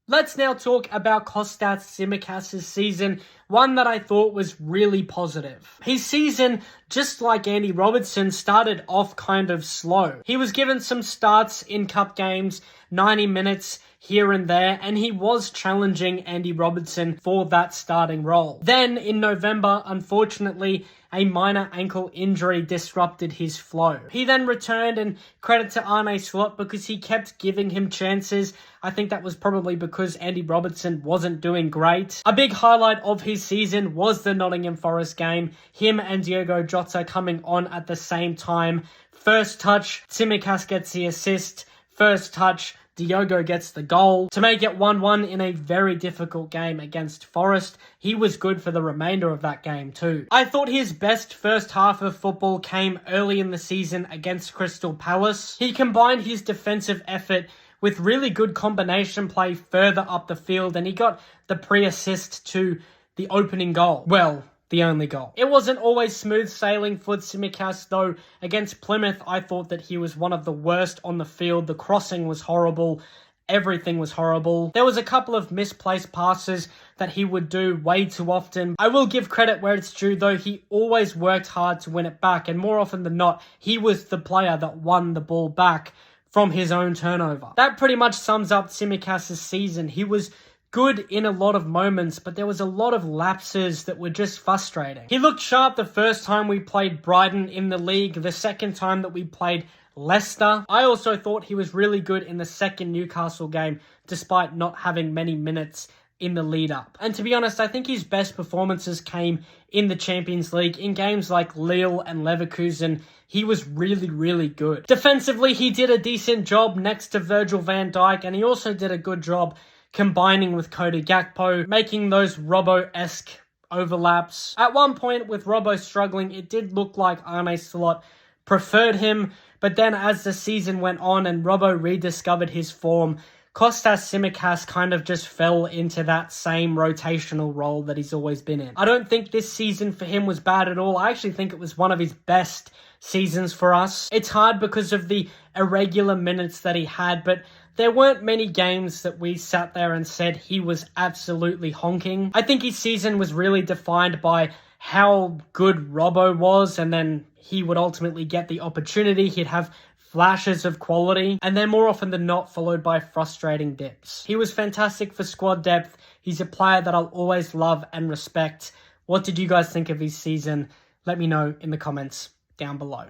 Let's now talk about Kostas Tsimikas' season, one that I thought was really positive. His season, just like Andy Robertson, started off kind of slow. He was given some starts in cup games, 90 minutes here and there, and he was challenging Andy Robertson for that starting role. Then in November, unfortunately, a minor ankle injury disrupted his flow. He then returned, and credit to Arne Slot because he kept giving him chances. I think that was probably because Andy Robertson wasn't doing great. A big highlight of his season was the Nottingham Forest game. Him and Diogo Jota coming on at the same time. First touch, Tsimikas gets the assist. First touch, Diogo gets the goal to make it 1-1 in a very difficult game against Forest. He was good for the remainder of that game too. I thought his best first half of football came early in the season against Crystal Palace. He combined his defensive effort with really good combination play further up the field, and he got the pre-assist to the opening goal. Well, the only goal. It wasn't always smooth sailing for Tsimikas though. Against Plymouth, I thought that he was one of the worst on the field. The crossing was horrible. Everything was horrible. There was a couple of misplaced passes that he would do way too often. I will give credit where it's due though. He always worked hard to win it back, and more often than not, he was the player that won the ball back from his own turnover. That pretty much sums up Tsimikas' season. He was good in a lot of moments, but there was a lot of lapses that were just frustrating. He looked sharp the first time we played Brighton in the league, the second time that we played Leicester. I also thought he was really good in the second Newcastle game, despite not having many minutes in the lead up. And to be honest, I think his best performances came in the Champions League. In games like Lille and Leverkusen, he was really, really good. Defensively, he did a decent job next to Virgil van Dijk, and he also did a good job combining with Cody Gakpo, making those Robbo-esque overlaps. At one point, with Robbo struggling, it did look like Arne Slot preferred him, but then as the season went on and Robbo rediscovered his form, Kostas Tsimikas kind of just fell into that same rotational role that he's always been in. I don't think this season for him was bad at all. I actually think it was one of his best seasons for us. It's hard because of the irregular minutes that he had, but there weren't many games that we sat there and said he was absolutely honking. I think his season was really defined by how good Robbo was, and then he would ultimately get the opportunity. He'd have flashes of quality, and then more often than not followed by frustrating dips. He was fantastic for squad depth. He's a player that I'll always love and respect. What did you guys think of his season? Let me know in the comments down below.